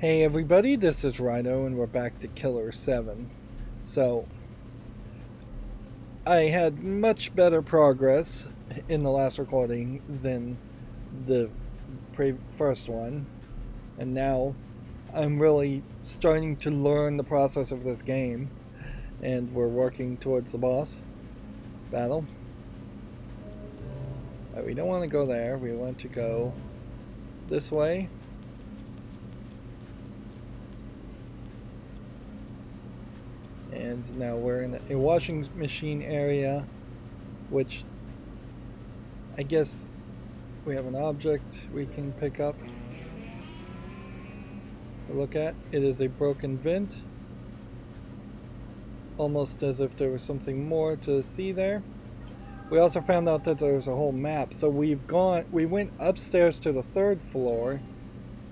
Hey everybody, this is Rydo and we're back to Killer 7. So, I had much better progress in the last recording than the first one. And now, I'm really starting to learn the process of this game. And we're working towards the boss battle. We don't want to go there, we want to go this way. And now we're in a washing machine area, which I guess we have an object we can pick up to look at. It is a broken vent, almost as if there was something more to see there. We also found out that there's a whole map, so we went upstairs to the 3rd floor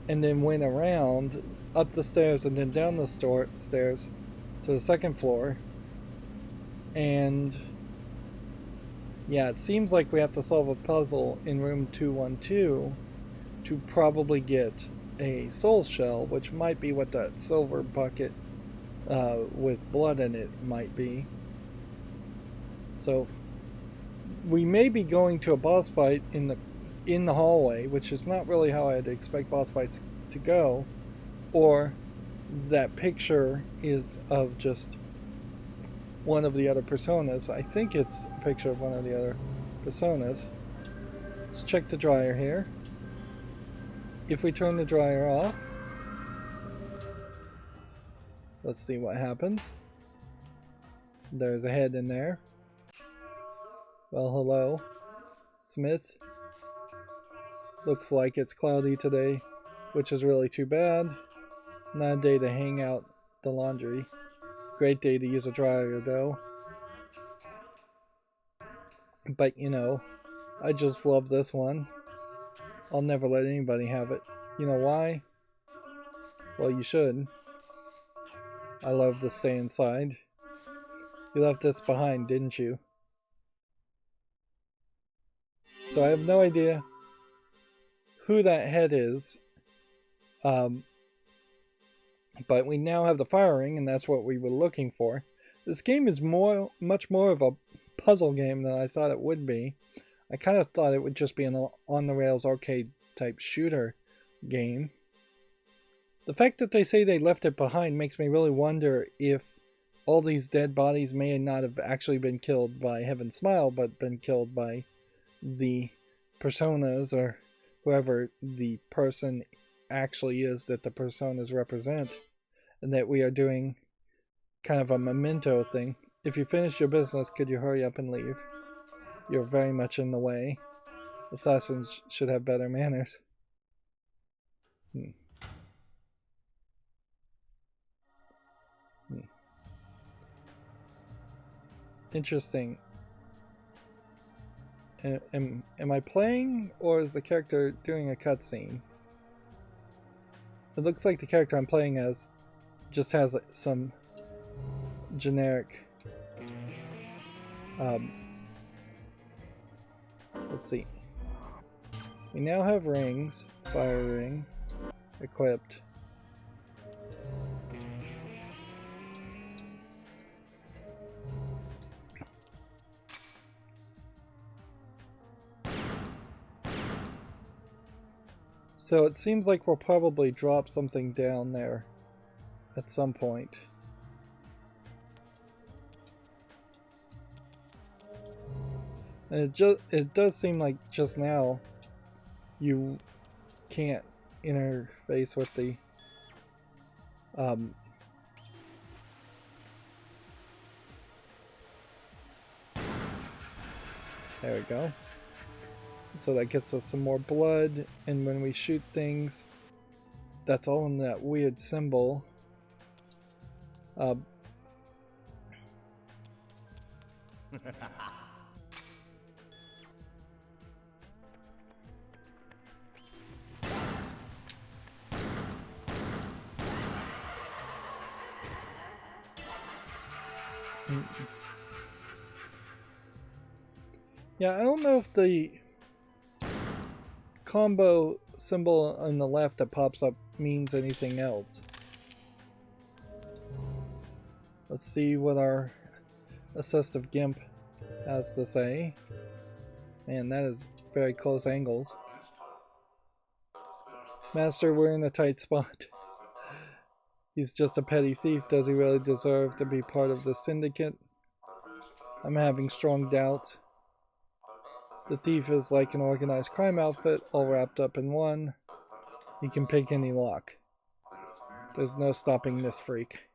and then went around up the stairs and then down the stairs to the 2nd floor. And yeah, it seems like we have to solve a puzzle in room 212 to probably get a soul shell, which might be what that silver bucket with blood in it might be. So we may be going to a boss fight in the hallway, which is not really how I'd expect boss fights to go, or that picture is of just one of the other personas. I think it's a picture of one of the other personas. Let's check the dryer here. If we turn the dryer off, let's see what happens. There's a head in there. Well, hello, Smith. Looks like it's cloudy today, which is really too bad. Not a day to hang out the laundry. Great day to use a dryer though. But you know, I just love this one. I'll never let anybody have it. You know why? Well, you should. I love to stay inside. You left this behind, didn't you? So I have no idea who that head is. But we now have the firing, and that's what we were looking for. This game is much more of a puzzle game than I thought it would be. I kind of thought it would just be an on-the-rails arcade type shooter game. The fact that they say they left it behind makes me really wonder if all these dead bodies may not have actually been killed by Heaven Smile, but been killed by the personas or whoever the person actually is that the personas represent, and that we are doing kind of a memento thing. If you finish your business, could you hurry up and leave? You're very much in the way. Assassins should have better manners. Interesting. Am I playing, or is the character doing a cutscene? It looks like the character I'm playing as just has some generic let's see. We now have rings, fire ring, equipped. So it seems like we'll probably drop something down there at some point. And it does seem like just now you can't interface with the there we go. So that gets us some more blood, and when we shoot things, that's all in that weird symbol. Yeah, I don't know if the combo symbol on the left that pops up means anything else. Let's see what our assistive gimp has to say. Man, that is very close angles. Master, we're in a tight spot. He's just a petty thief. Does he really deserve to be part of the syndicate? I'm having strong doubts. The thief is like an organized crime outfit, all wrapped up in one. He can pick any lock. There's no stopping this freak.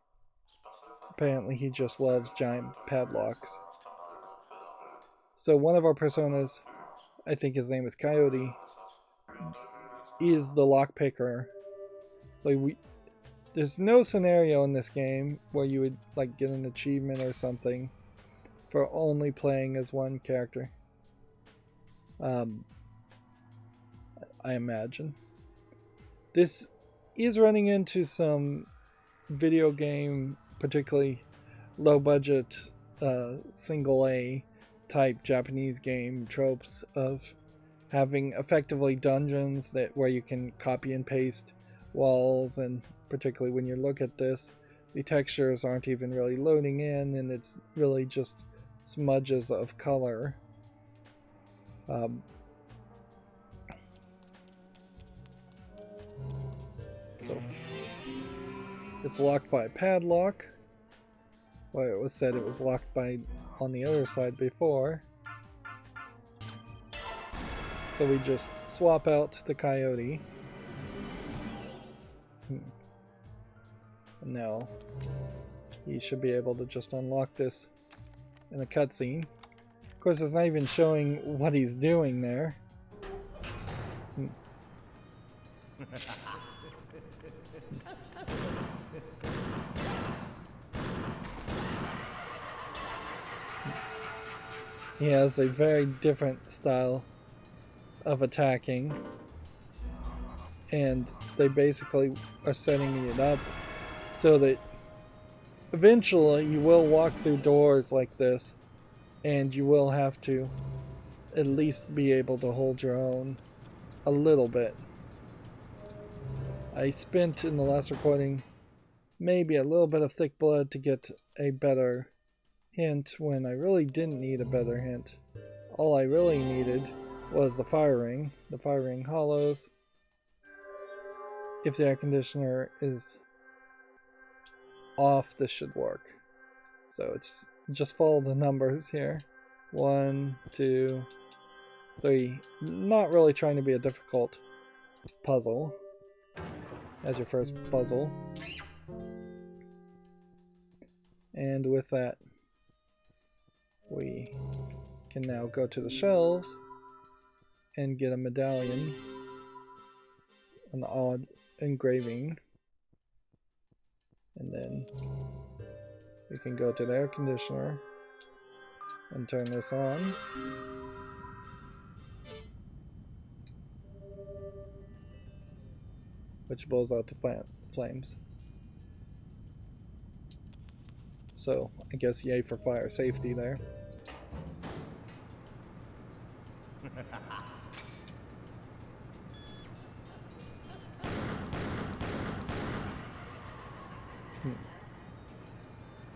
Apparently he just loves giant padlocks. So one of our personas, I think his name is Coyote, is the lockpicker. So there's no scenario in this game where you would like get an achievement or something for only playing as one character. I imagine. This is running into some video game, particularly low budget, single A type Japanese game tropes of having effectively dungeons where you can copy and paste walls, and particularly when you look at this, the textures aren't even really loading in and it's really just smudges of color. So it's locked by a padlock. Well, it was said it was locked by on the other side before. So we just swap out the Coyote. And now he should be able to just unlock this in a cutscene. Of course, it's not even showing what he's doing there. He has a very different style of attacking, and they basically are setting it up so that eventually you will walk through doors like this and you will have to at least be able to hold your own a little bit. I spent in the last recording maybe a little bit of thick blood to get a better hint when I really didn't need a better hint. All I really needed was the fire ring. The fire ring hollows. If the air conditioner is off, this should work. So it's just follow the numbers here. 1, 2, 3. Not really trying to be a difficult puzzle as your first puzzle. And with that, we can now go to the shelves and get a medallion, an odd engraving, and then we can go to the air conditioner and turn this on. Which blows out the flames. So I guess yay for fire safety there.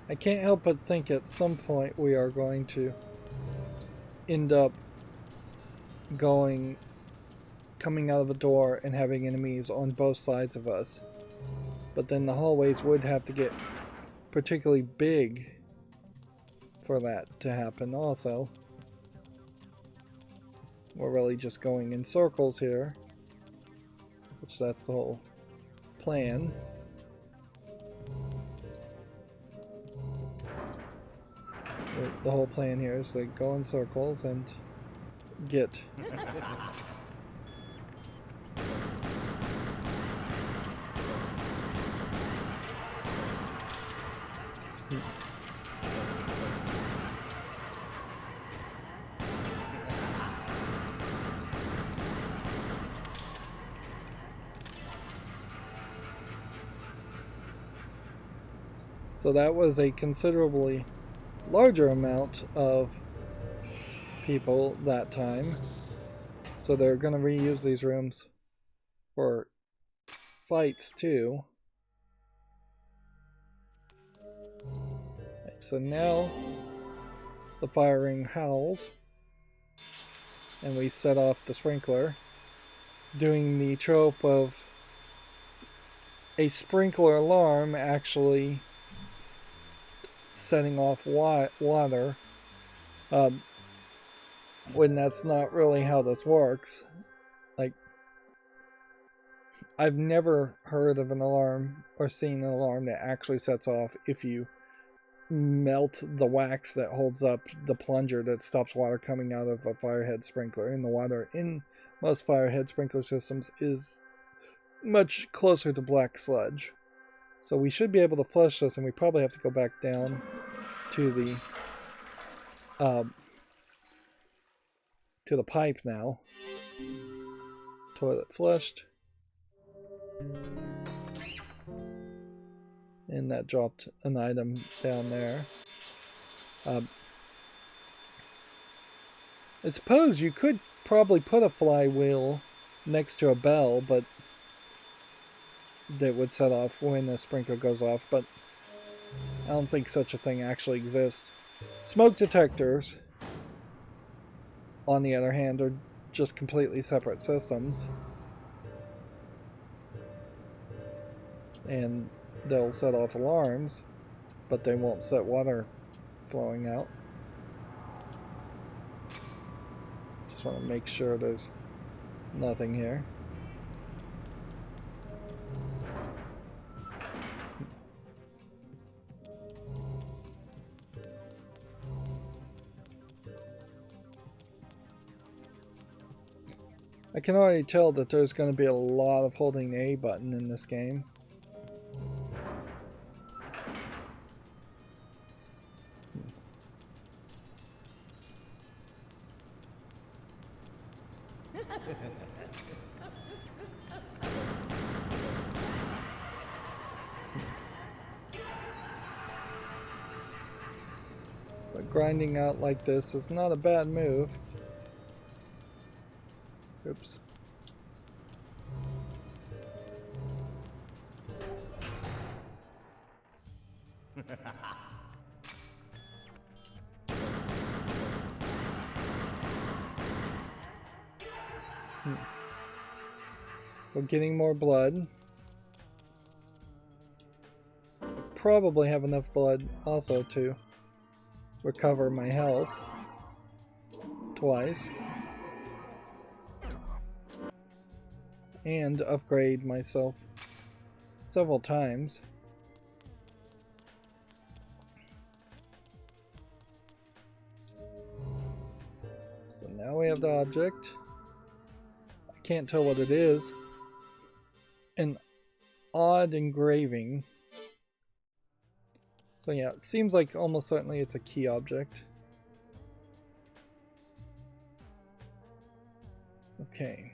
I can't help but think at some point we are going to end up coming out of a door and having enemies on both sides of us. But then the hallways would have to get particularly big for that to happen also. We're really just going in circles here, which that's the whole plan. The whole plan here is to go in circles and get So that was a considerably larger amount of people that time. So they're going to reuse these rooms for fights too. Right, so now the fire ring howls and we set off the sprinkler, doing the trope of a sprinkler alarm actually setting off water, when that's not really how this works. Like, I've never heard of an alarm or seen an alarm that actually sets off if you melt the wax that holds up the plunger that stops water coming out of a firehead sprinkler. And the water in most firehead sprinkler systems is much closer to black sludge. So we should be able to flush this, and we probably have to go back down to the pipe now. Toilet flushed. And that dropped an item down there. I suppose you could probably put a flywheel next to a bell, but that would set off when the sprinkler goes off, but I don't think such a thing actually exists. Smoke detectors, on the other hand, are just completely separate systems. And they'll set off alarms, but they won't set water flowing out. Just want to make sure there's nothing here. I can already tell that there's going to be a lot of holding the A button in this game. But grinding out like this is not a bad move. Oops. We're getting more blood. Probably have enough blood also to recover my health twice. And upgrade myself several times. So now we have the object. I can't tell what it is. An odd engraving. So yeah, it seems like almost certainly it's a key object. Okay.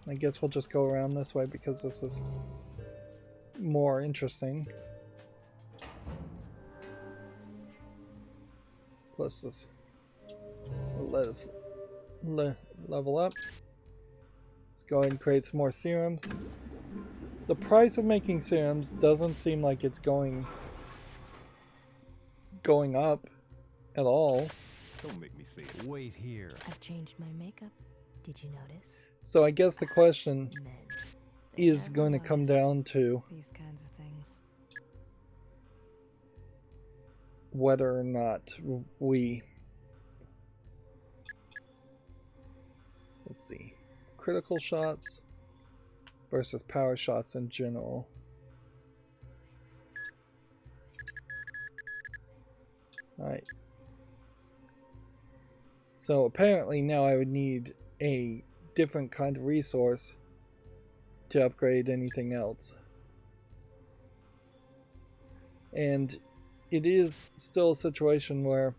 I guess we'll just go around this way because this is more interesting. Plus this will let us level up. Let's go ahead and create some more serums. The price of making serums doesn't seem like it's going up at all. Don't make me say it. Wait here. I've changed my makeup. Did you notice? So I guess the question Men, is going to come down to these kinds of things. whether or not we, let's see, critical shots versus power shots in general. Alright. So apparently now I would need a different kind of resource to upgrade anything else. And it is still a situation where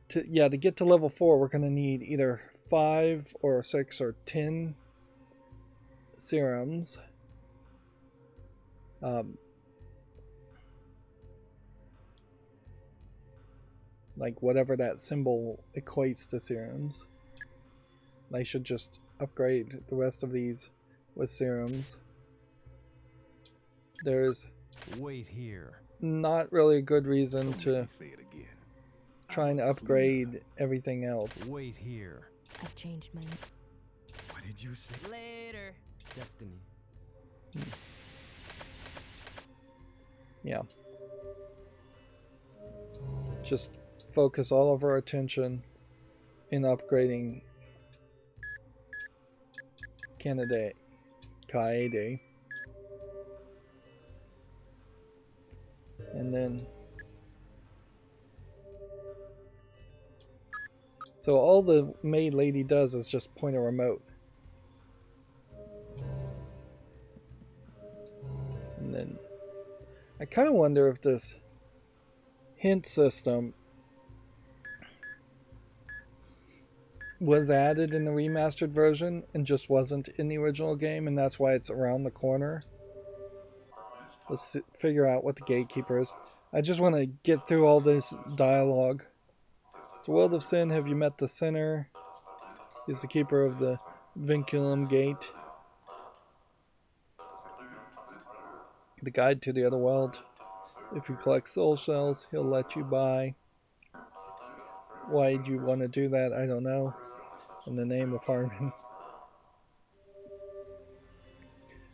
to get to level 4 we're going to need either 5 or 6 or 10 serums. Like whatever that symbol equates to serums. I should just upgrade the rest of these with serums. There's Wait here. not really a good reason Don't to make me say it again. try and upgrade everything else. Wait here. I've changed my. What did you say? Later, Destiny. Yeah. Just focus all of our attention in upgrading Kaede. And then so all the maid lady does is just point a remote. And then I kind of wonder if this hint system was added in the remastered version and just wasn't in the original game, and that's why it's around the corner. Let's figure out what the gatekeeper is. I just want to get through all this dialogue. It's a world of sin. Have you met the sinner? He's the keeper of the vinculum gate. The guide to the other world. If you collect soul shells, he'll let you by. Why do you want to do that? I don't know. In the name of Harman.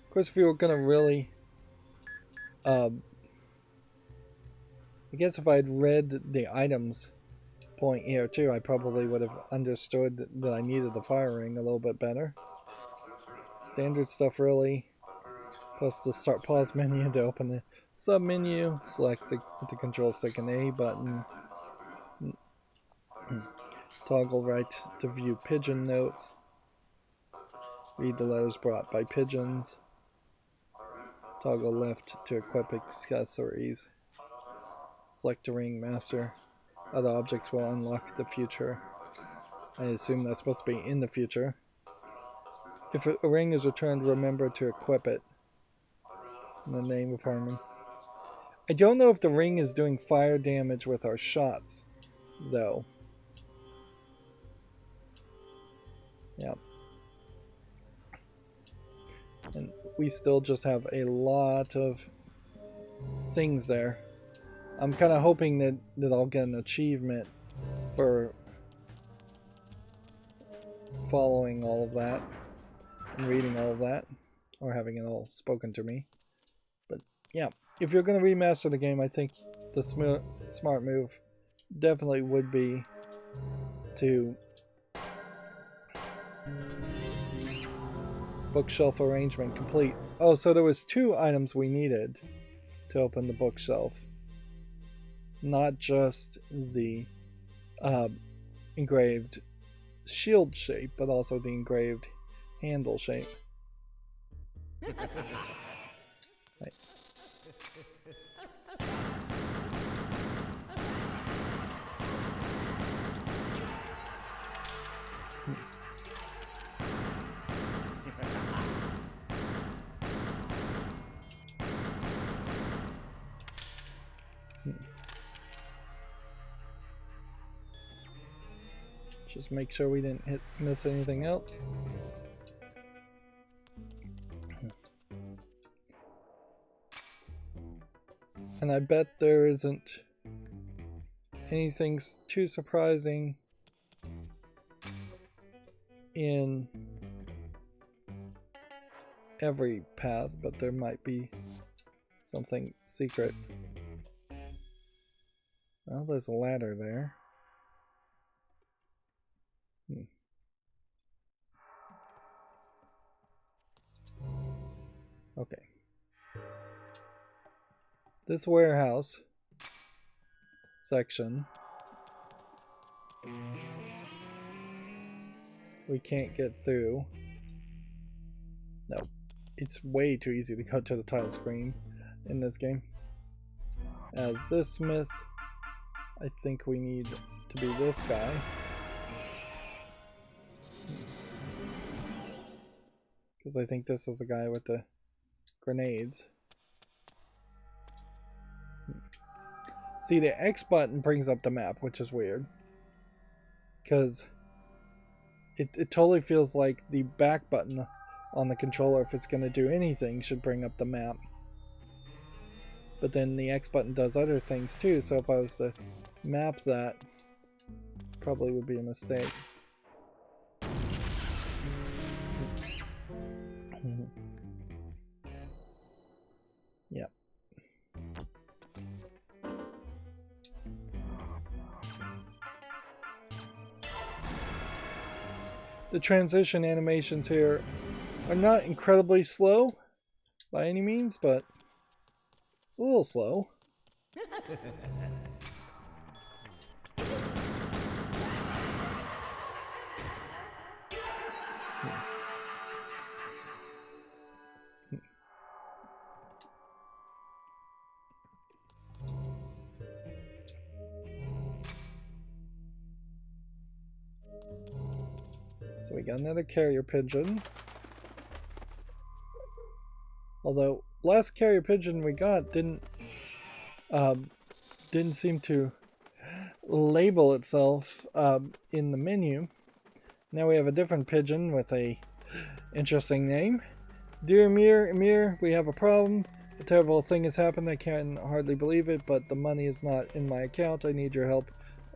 Of course, if you were going to really... I guess if I'd read the items point here too, I probably would have understood that I needed the fire ring a little bit better. Standard stuff really. Plus the start pause menu to open the sub menu. Select the control stick and A button. Toggle right to view pigeon notes. Read the letters brought by pigeons. Toggle left to equip accessories. Select the ring master. Other objects will unlock the future. I assume that's supposed to be in the future. If a ring is returned, remember to equip it. In the name of Harman. I don't know if the ring is doing fire damage with our shots, though. Yeah. And we still just have a lot of things there. I'm kind of hoping that I'll get an achievement for following all of that and reading all of that, or having it all spoken to me. But yeah, if you're going to remaster the game, I think the smart move definitely would be to bookshelf arrangement complete. Oh, so there was 2 items we needed to open the bookshelf. Not just the engraved shield shape, but also the engraved handle shape. Right. Just make sure we didn't miss anything else. And I bet there isn't anything too surprising in every path, but there might be something secret. Well, there's a ladder there. Okay. This warehouse section we can't get through. No, it's way too easy to go to the title screen in this game. As this Smith, I think we need to be this guy. Because I think this is the guy with the grenades. See, the X button brings up the map, which is weird. Because it totally feels like the back button on the controller, if it's going to do anything, should bring up the map. But then the X button does other things too, so if I was to map that, probably would be a mistake. Yep. The transition animations here are not incredibly slow by any means, but it's a little slow. So we got another carrier pigeon. Although last carrier pigeon we got didn't seem to label itself in the menu. Now we have a different pigeon with a interesting name. Dear Emir, we have a problem. A terrible thing has happened. I can hardly believe it, but the money is not in my account. I need your help.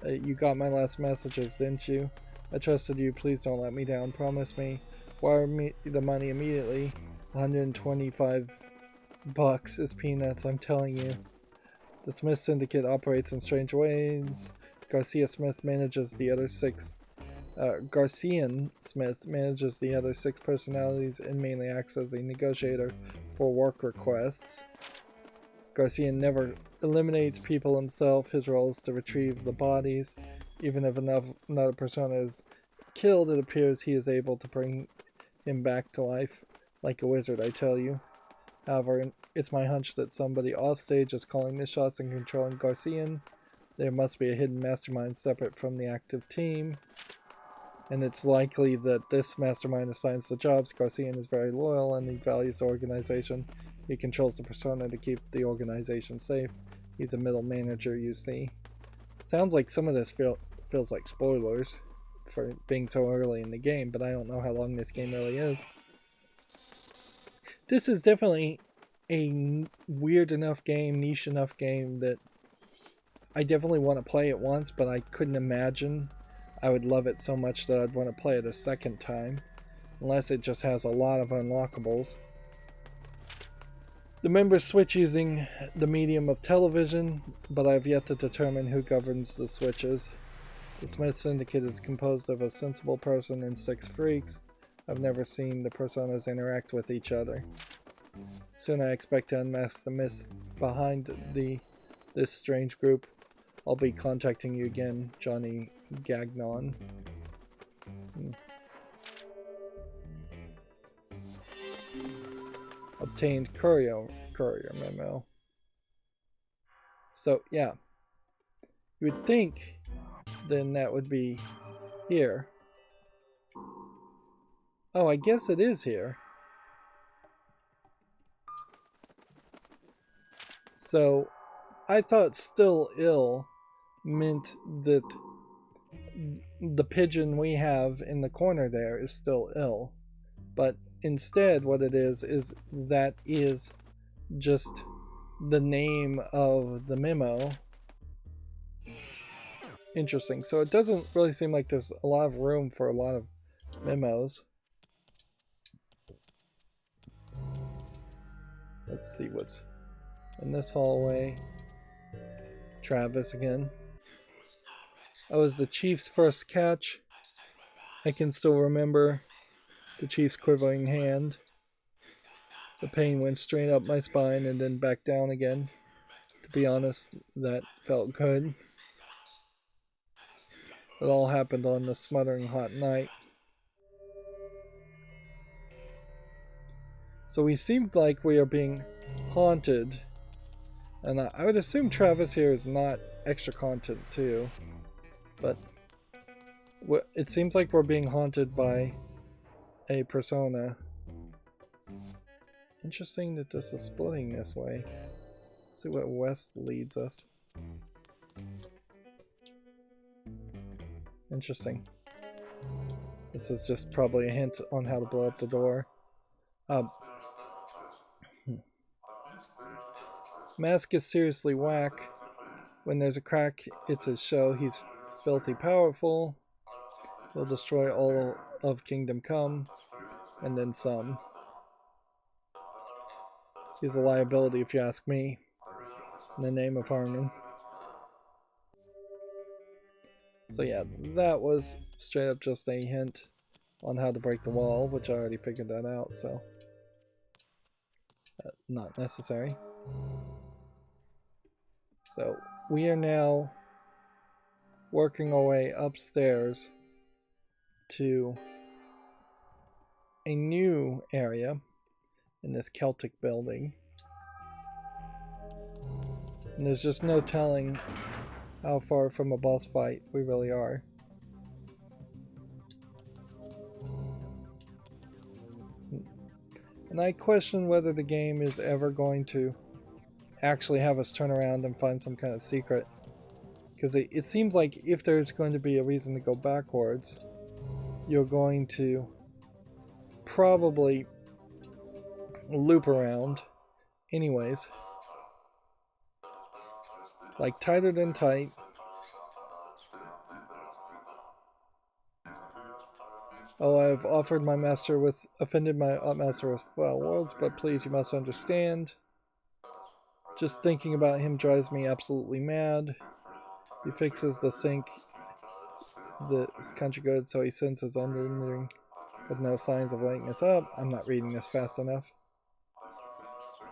You got my last messages, didn't you? I trusted you. Please don't let me down. Promise me. Wire me the money immediately. 125 bucks is peanuts, I'm telling you. The Smith Syndicate operates in strange ways. Garcian Smith manages the other six personalities and mainly acts as a negotiator for work requests. Garcian never eliminates people himself. His role is to retrieve the bodies. Even if another persona is killed, it appears he is able to bring him back to life. Like a wizard, I tell you. However, it's my hunch that somebody offstage is calling the shots and controlling Garcian. There must be a hidden mastermind separate from the active team. And it's likely that this mastermind assigns the jobs. Garcian is very loyal and he values the organization. He controls the persona to keep the organization safe. He's a middle manager, you see. Sounds like some of this feels like spoilers for being so early in the game, but I don't know how long this game really is. This is definitely a weird enough game, niche enough game that I definitely want to play it once, but I couldn't imagine I would love it so much that I'd want to play it a second time, unless it just has a lot of unlockables. The members switch using the medium of television, but I've yet to determine who governs the switches. The Smith Syndicate is composed of a sensible person and 6 freaks. I've never seen the personas interact with each other. Soon I expect to unmask the myth behind this strange group. I'll be contacting you again, Johnny Gagnon. Obtained courier memo. So yeah, you would think then that would be here. Oh, I guess it is here. So I thought still ill meant that the pigeon we have in the corner there is still ill, but instead what it is that is just the name of the memo. Interesting. So it doesn't really seem like there's a lot of room for a lot of memos. Let's see what's in this hallway. Travis again. I was the chief's first catch. I can still remember the chief's quivering hand. The pain went straight up my spine and then back down again. To be honest, that felt good. It all happened on the smothering hot night. So we seemed like we are being haunted. And I would assume Travis here is not extra content too. But it seems like we're being haunted by a persona. Interesting that this is splitting this way. Let's see what west leads us. Interesting. This is just probably a hint on how to blow up the door. Mask is seriously whack. When there's a crack, it's his show. He's filthy powerful. He'll destroy all of Kingdom Come, and then some. He's a liability if you ask me. In the name of Harman. So yeah, that was straight up just a hint on how to break the wall, which I already figured that out, so not necessary. So we are now working our way upstairs to a new area in this Celtic building. And there's just no telling how far from a boss fight we really are. And I question whether the game is ever going to actually have us turn around and find some kind of secret. Because it seems like if there's going to be a reason to go backwards, you're going to probably loop around anyways. Like tighter than tight. Oh, I have offended my master with foul words, but please, you must understand. Just thinking about him drives me absolutely mad. He fixes the sink, this country good, so he sends his underling with no signs of lighting us up. I'm not reading this fast enough.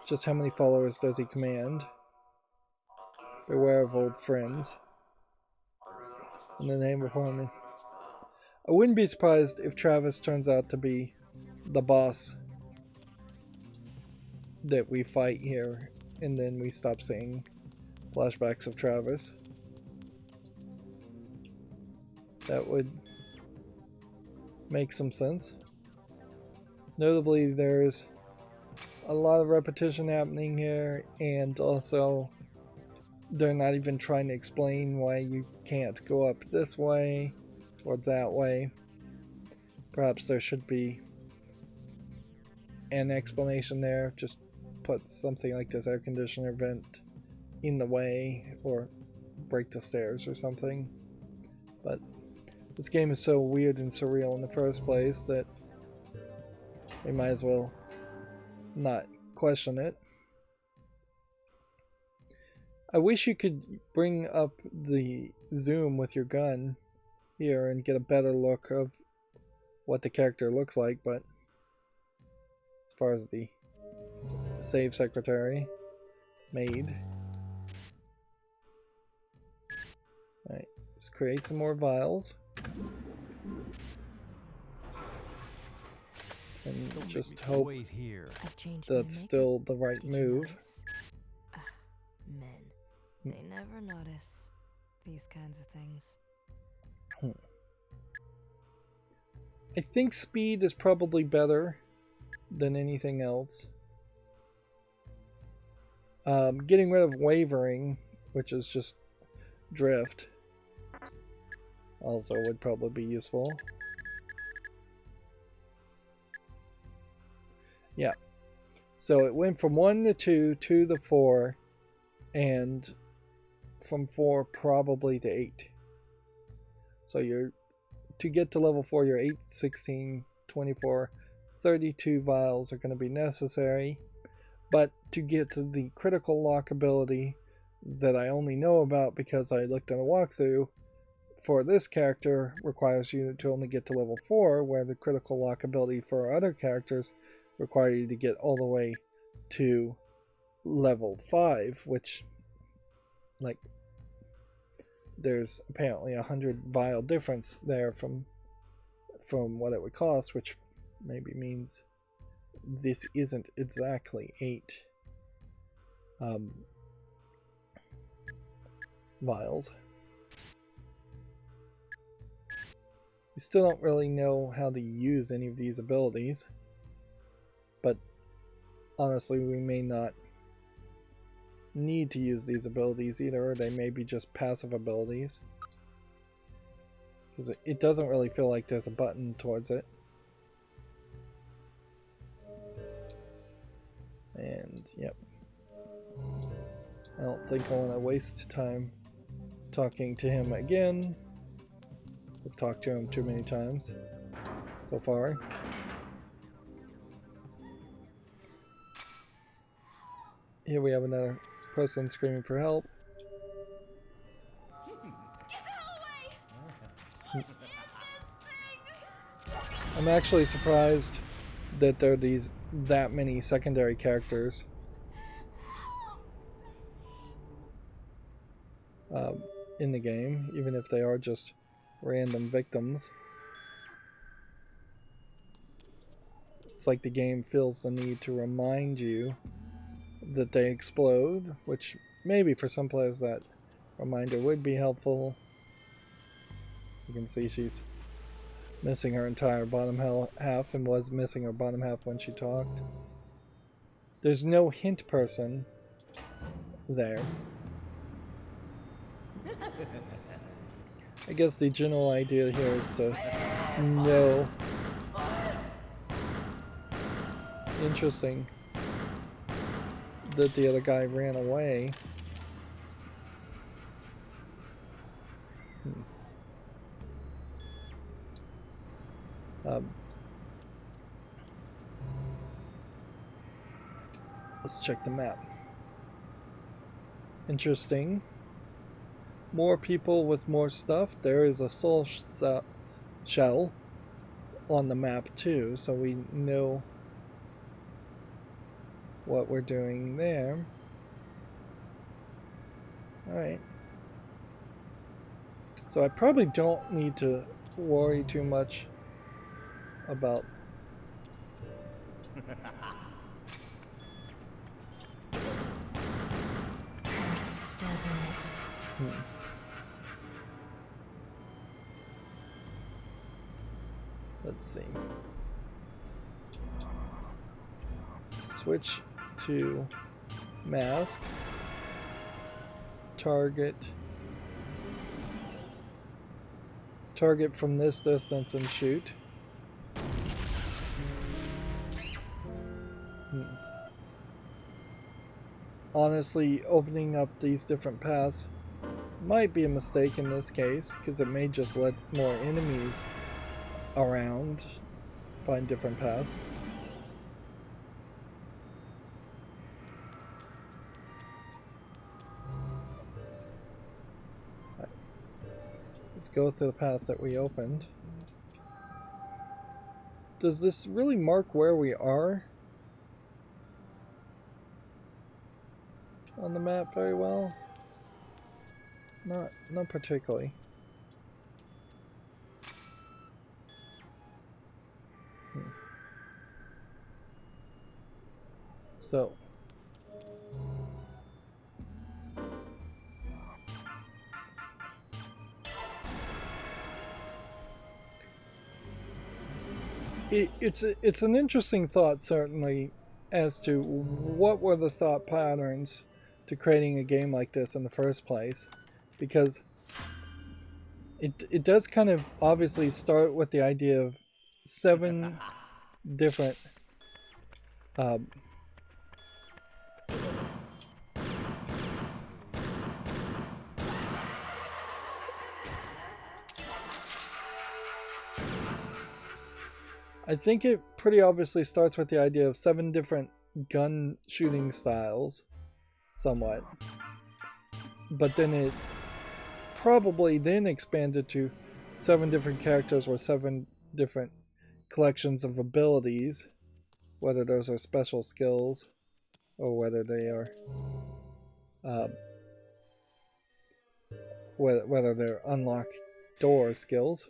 Just how many followers does he command? Beware of old friends. In the name of Harman. I wouldn't be surprised if Travis turns out to be the boss that we fight here, and then we stop seeing flashbacks of Travis. That would make some sense. Notably, there's a lot of repetition happening here, and also they're not even trying to explain why you can't go up this way or that way. Perhaps there should be an explanation there. Just put something like this air conditioner vent in the way, or break the stairs or something. But this game is so weird and surreal in the first place that we might as well not question it. I wish you could bring up the zoom with your gun here and get a better look of what the character looks like, but as far as the save secretary made. Alright, let's create some more vials. And just hope that's still the right move. Men. They never notice these kinds of things. I think speed is probably better than anything else. Getting rid of wavering, which is just drift, also would probably be useful. Yeah. So it went from 1 to 2, 2 to 4, and from 4 probably to 8. So to get to level 4, your 8, 16, 24, 32 vials are going to be necessary. But to get to the critical lock ability that I only know about because I looked at a walkthrough for this character requires you to only get to level 4, where the critical lock ability for other characters require you to get all the way to level 5, which, like, there's apparently 100 vial difference there from what it would cost, which maybe means this isn't exactly 8 vials. We still don't really know how to use any of these abilities, but honestly we may not need to use these abilities either, or they may be just passive abilities. Because it doesn't really feel like there's a button towards it. And, yep. I don't think I want to waste time talking to him again. I've talked to him too many times so far. Here we have another person screaming for help. I'm actually surprised that there are that many secondary characters in the game, even if they are just random victims. It's like the game feels the need to remind you that they explode, which maybe for some players that reminder would be helpful. You can see she's missing her entire bottom half and was missing her bottom half when she talked. There's no hint person there. I guess the general idea here is to know. Interesting that the other guy ran away. Let's check the map. Interesting. More people with more stuff. There is a soul shell on the map too, so we know what we're doing there. Alright. So I probably don't need to worry too much about Hurts, doesn't it? Let's see. Switch to mask. Target from this distance and shoot. Honestly, opening up these different paths might be a mistake in this case, because it may just let more enemies around find different paths. Let's go through the path that we opened. Does this really mark where we are on the map very well? Not particularly. So it's an interesting thought, certainly, as to what were the thought patterns to creating a game like this in the first place, because it does kind of obviously start with the idea of 7 different I think it pretty obviously starts with the idea of 7 different gun shooting styles, somewhat. But then it probably then expanded to 7 different characters or 7 different collections of abilities, whether those are special skills or whether they are whether they're unlock door skills.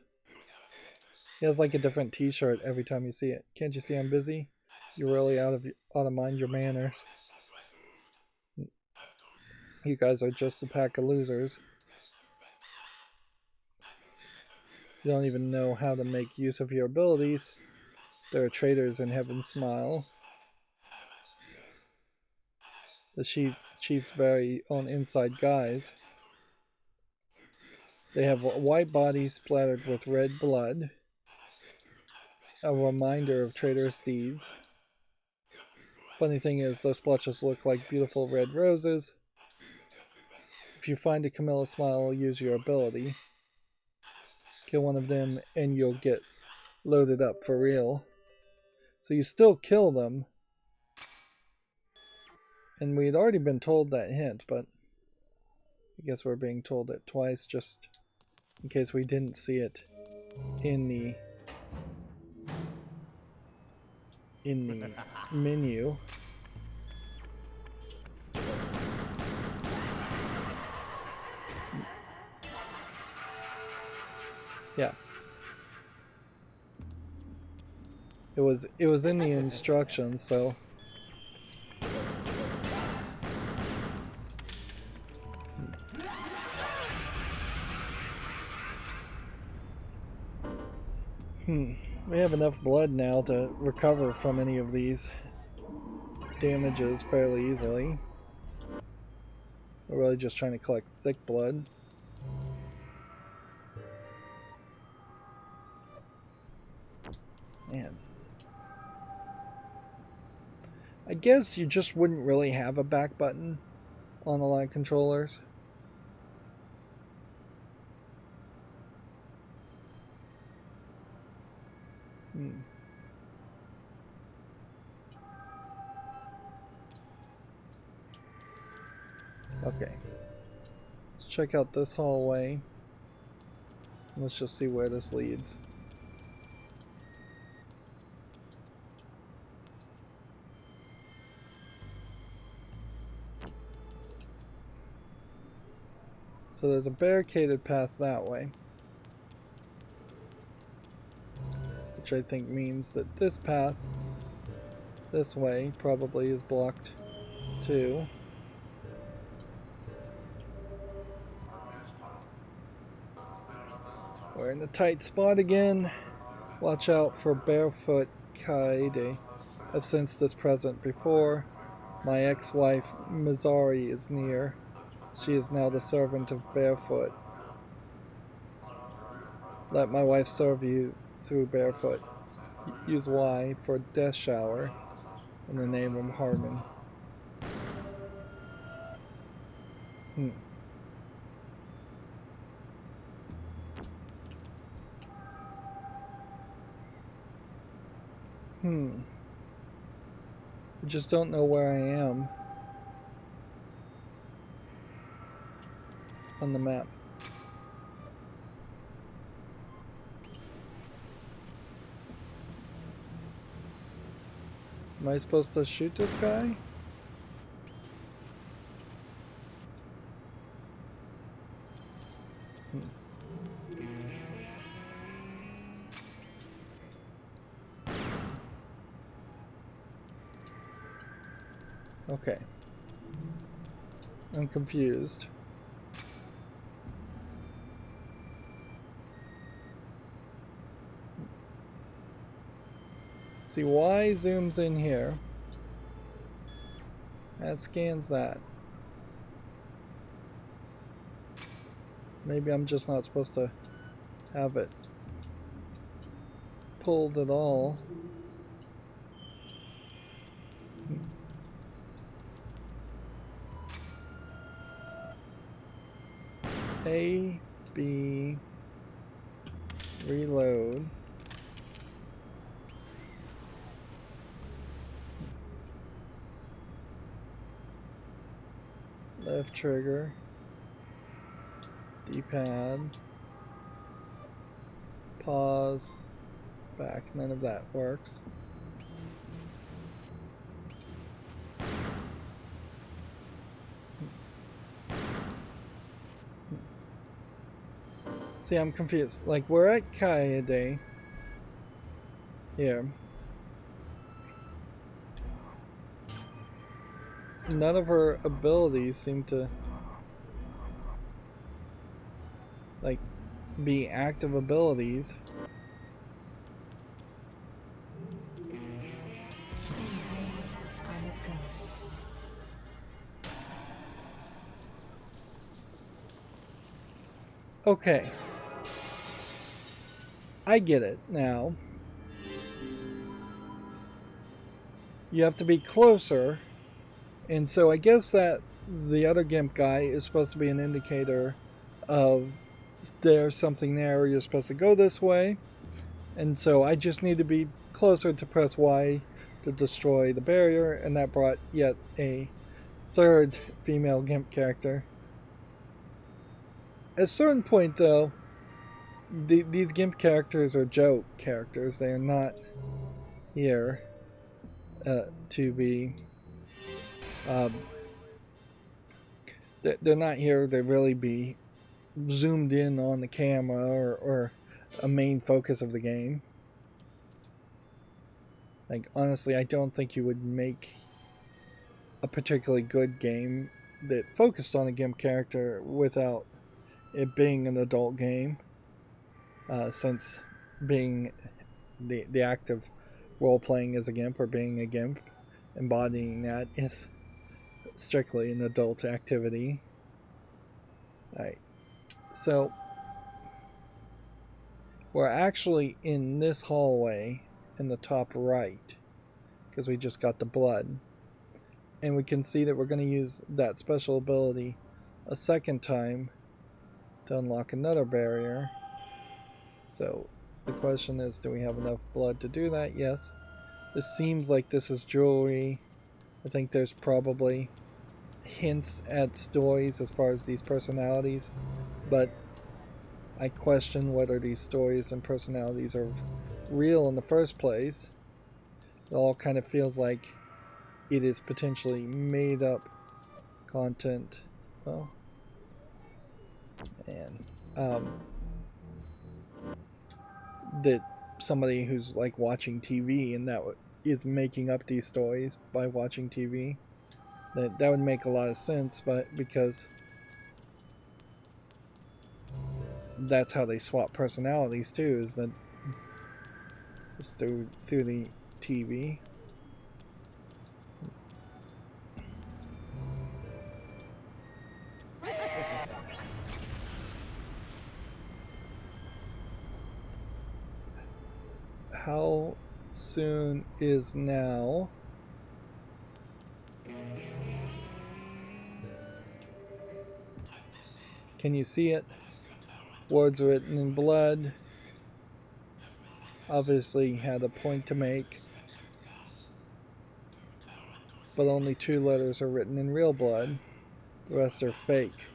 He has like a different t-shirt every time you see it. Can't you see I'm busy? You're really out of mind your manners. You guys are just a pack of losers. You don't even know how to make use of your abilities. There are traitors in Heaven's Smile. The chief's very own inside guys. They have white bodies splattered with red blood, a reminder of traitorous deeds. Funny thing is, those splotches look like beautiful red roses. If you find a Camilla smile, use your ability. Kill one of them and you'll get loaded up for real. So you still kill them. And we'd already been told that hint, but I guess we're being told it twice just in case we didn't see it in the menu. Yeah. It was in the instructions, so we have enough blood now to recover from any of these damages fairly easily. We're really just trying to collect thick blood. Man. I guess you just wouldn't really have a back button on a lot of controllers. Okay. Let's check out this hallway. Let's just see where this leads. So there's a barricaded path that way. Which I think means that this path, this way, probably is blocked too. We're in a tight spot again. Watch out for barefoot Kaede. I've sensed this present before. My ex-wife Mizari is near. She is now the servant of Barefoot. Let my wife serve you through Barefoot. Use Y for death shower in the name of Harman. I just don't know where I am on the map. Am I supposed to shoot this guy? Okay. I'm confused. See, Y zooms in here. That scans that. Maybe I'm just not supposed to have it pulled at all. A, B, reload. Left trigger. D-pad. Pause. Back. None of that works. See, I'm confused. Like, we're at Kaede. Here. None of her abilities seem to, like, be active abilities. I'm a ghost. Okay. I get it now. You have to be closer, and so I guess that the other GIMP guy is supposed to be an indicator of there's something there, you're supposed to go this way, and so I just need to be closer to press Y to destroy the barrier, and that brought yet a third female GIMP character. At a certain point though, these GIMP characters are joke characters. They are not here to be they're not here to really be zoomed in on the camera or a main focus of the game. Like, honestly, I don't think you would make a particularly good game that focused on a GIMP character without it being an adult game, since being the act of role-playing as a GIMP or being a GIMP, embodying that is strictly an adult activity. Alright, so we're actually in this hallway in the top right, because we just got the blood. And we can see that we're going to use that special ability a second time to unlock another barrier. So the question is, do we have enough blood to do that? Yes. This seems like this is jewelry. I think there's probably hints at stories as far as these personalities, but I question whether these stories and personalities are real in the first place. It all kind of feels like it is potentially made up content. Well, and that somebody who's like watching TV and that is making up these stories by watching TV. That would make a lot of sense, but because that's how they swap personalities too, is that it's through the TV. How soon is now? Can you see it? Words written in blood. Obviously had a point to make, but only 2 letters are written in real blood. The rest are fake.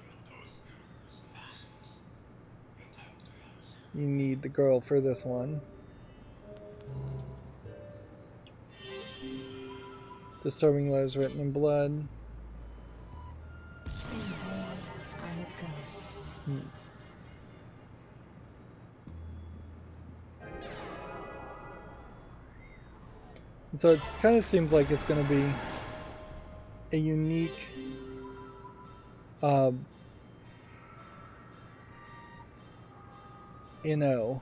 You need the girl for this one. Disturbing letters written in blood. I'm a ghost. So it kind of seems like it's going to be a unique NO.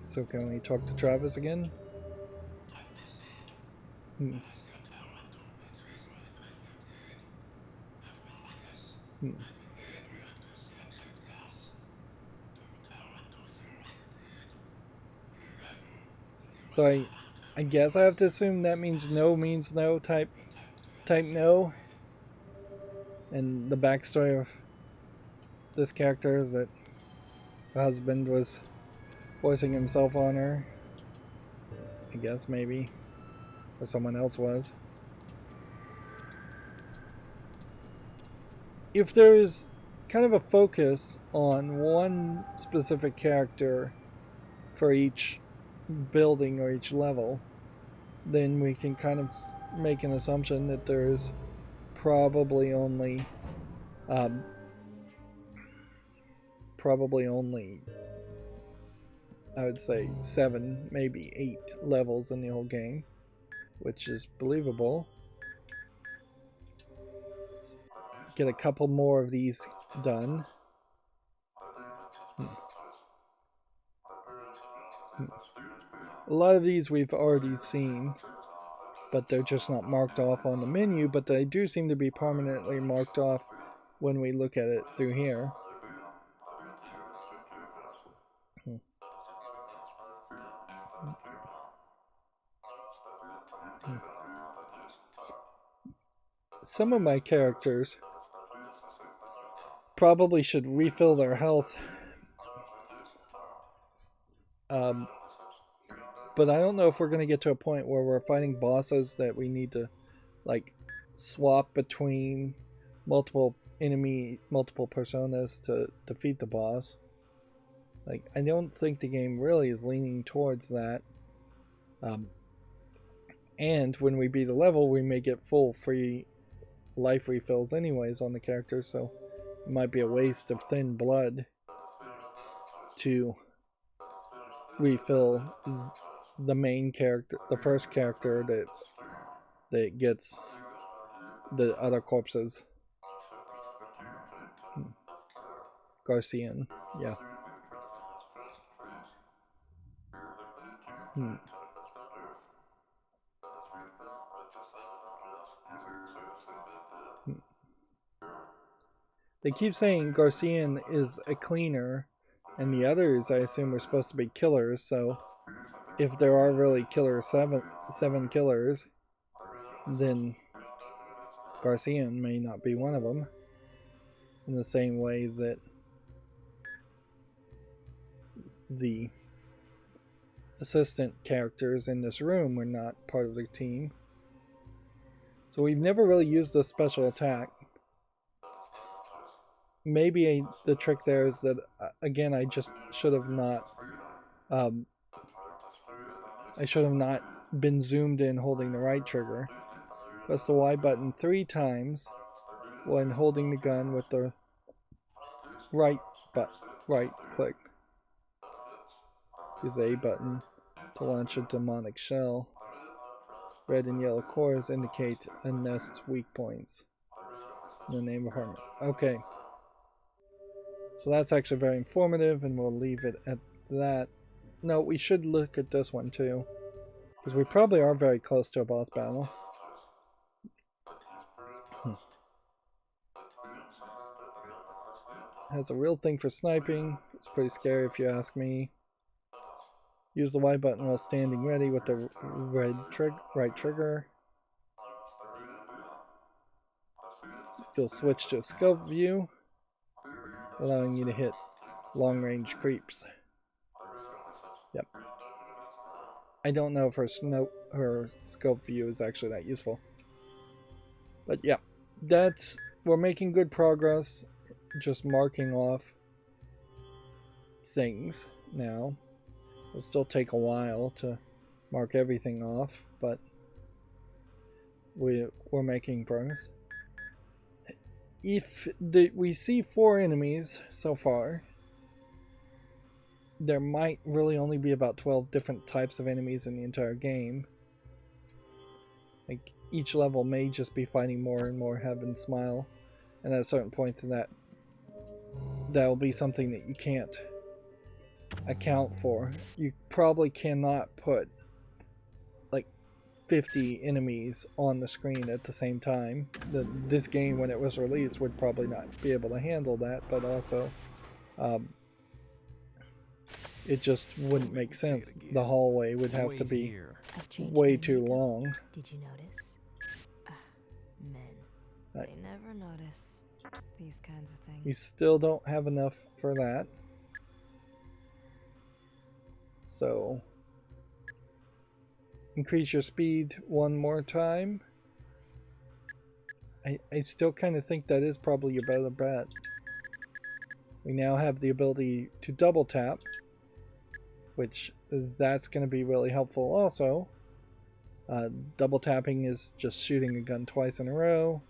So can we talk to Travis again? So I guess I have to assume that means no type no. And the backstory of this character is that her husband was forcing himself on her. I guess maybe. Or someone else was. If there is kind of a focus on one specific character for each building or each level, then we can kind of make an assumption that there is probably only I would say 7, maybe 8 levels in the whole game, which is believable. Let's get a couple more of these done. A lot of these we've already seen. but they're just not marked off on the menu, but they do seem to be permanently marked off when we look at it through here. Some of my characters probably should refill their health. But I don't know if we're going to get to a point where we're fighting bosses that we need to like swap between multiple personas to defeat the boss. Like, I don't think the game really is leaning towards that. And when we beat a level, we may get full free life refills anyways on the character, so it might be a waste of thin blood to refill the main character, the first character that gets the other corpses. Garcian, yeah. They keep saying Garcian is a cleaner, and the others, I assume, are supposed to be killers, so if there are really seven killers, then Garcian may not be one of them. In the same way that the assistant characters in this room were not part of the team. So we've never really used a special attack. Maybe the trick there is that, again, I just should have not I should have not been zoomed in holding the right trigger. Press the Y button 3 times when holding the gun with the right click. Use the A button to launch a demonic shell. Red and yellow cores indicate a nest's weak points. In the name of Harman. Okay. So that's actually very informative, and we'll leave it at that. No, we should look at this one too, because we probably are very close to a boss battle. Has a real thing for sniping. It's pretty scary if you ask me. Use the Y button while standing ready with the right trigger. You'll switch to scope view, allowing you to hit long-range creeps. Yep. I don't know if her scope view is actually that useful. But yeah, we're making good progress, just marking off things now. It'll still take a while to mark everything off, but we're making progress. If we see 4 enemies so far, there might really only be about 12 different types of enemies in the entire game. Like, each level may just be fighting more and more Heaven Smile, and at a certain point that will be something that you can't account for. You probably cannot put like 50 enemies on the screen at the same time. This game, when it was released, would probably not be able to handle that, but also it just wouldn't make sense. The hallway would have to be way too long. Did you notice? Men. They never notice these kinds of things. We still don't have enough for that. So, increase your speed one more time. I still kind of think that is probably your better bet. We now have the ability to double tap, which that's going to be really helpful also. Double tapping is just shooting a gun twice in a row,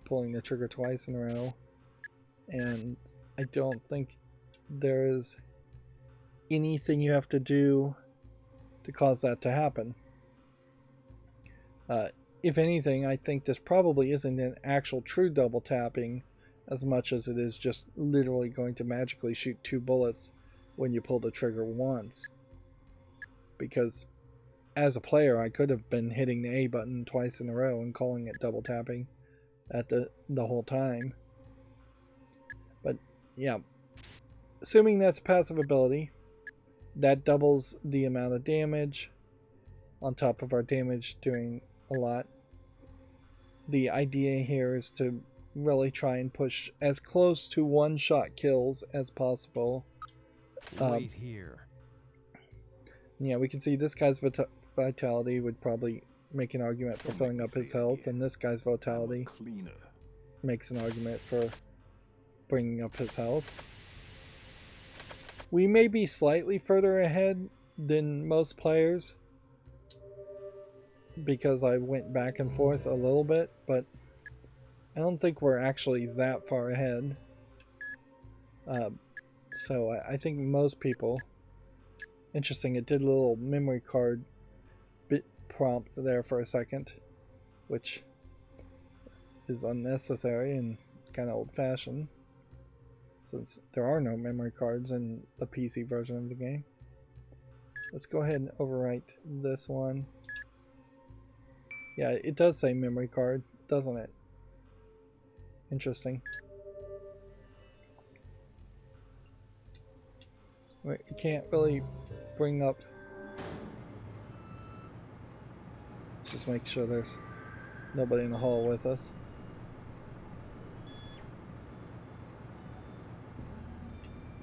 pulling the trigger twice in a row, and I don't think there is anything you have to do to cause that to happen. If anything, I think this probably isn't an actual true double tapping as much as it is just literally going to magically shoot 2 bullets when you pull the trigger once. Because as a player, I could have been hitting the A button twice in a row and calling it double tapping at the whole time. But yeah, assuming that's a passive ability, that doubles the amount of damage on top of our damage doing a lot. The idea here is to really try and push as close to one-shot kills as possible. Wait here. Yeah, we can see this guy's vitality would probably make an argument for filling up his health, and this guy's vitality makes an argument for bringing up his health. We may be slightly further ahead than most players because I went back and forth a little bit, but I don't think we're actually that far ahead. So I think most people... Interesting, it did a little memory card bit prompt there for a second, which is unnecessary and kind of old-fashioned, since there are no memory cards in the PC version of the game. Let's go ahead and overwrite this one. Yeah, it does say memory card, doesn't it? Interesting. You can't really bring up... Let's just make sure there's nobody in the hall with us.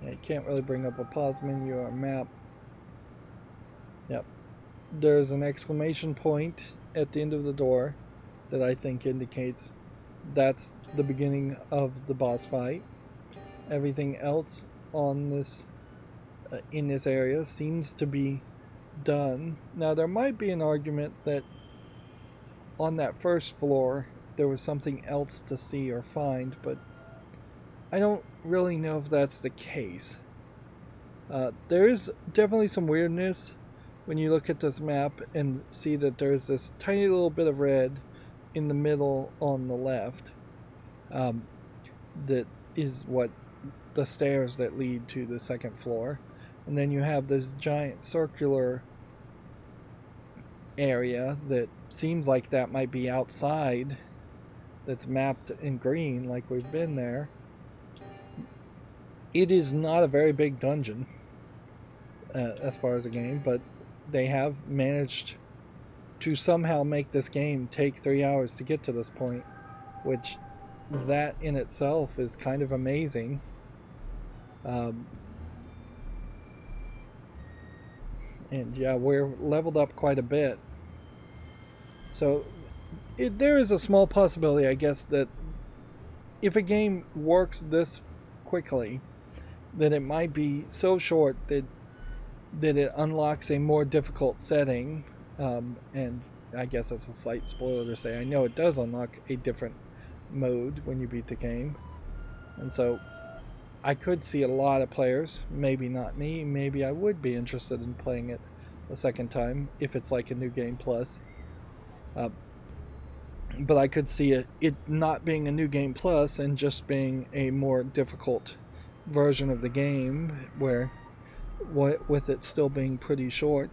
Yeah, you can't really bring up a pause menu or a map. Yep. There's an exclamation point at the end of the door that I think indicates that's the beginning of the boss fight. Everything else on this in this area seems to be done. Now there might be an argument that on that first floor there was something else to see or find, but I don't really know if that's the case. There is definitely some weirdness when you look at this map and see that there's this tiny little bit of red in the middle on the left. That is what the stairs that lead to the second floor. And then you have this giant circular area that seems like that might be outside, that's mapped in green like we've been there. It is not a very big dungeon as far as a game, but they have managed to somehow make this game take 3 hours to get to this point, which that in itself is kind of amazing. And yeah, we're leveled up quite a bit. So there is a small possibility, I guess, that if a game works this quickly, that it might be so short that it unlocks a more difficult setting. And I guess that's a slight spoiler to say I know it does unlock a different mode when you beat the game. And so I could see a lot of players, maybe not me, maybe I would be interested in playing it a second time if it's like a New Game Plus. But I could see it not being a New Game Plus and just being a more difficult version of the game, where with it still being pretty short.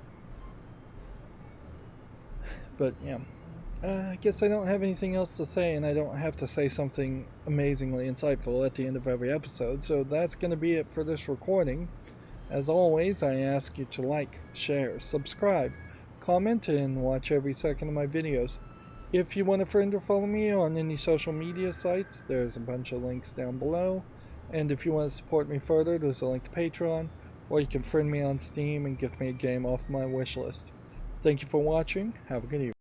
But yeah, I guess I don't have anything else to say, and I don't have to say something amazingly insightful at the end of every episode, so that's going to be it for this recording. As always, I ask you to like, share, subscribe, comment, and watch every second of my videos. If you want a friend or follow me on any social media sites, there's a bunch of links down below. And if you want to support me further, there's a link to Patreon, or you can friend me on Steam and gift me a game off my wish list. Thank you for watching. Have a good evening.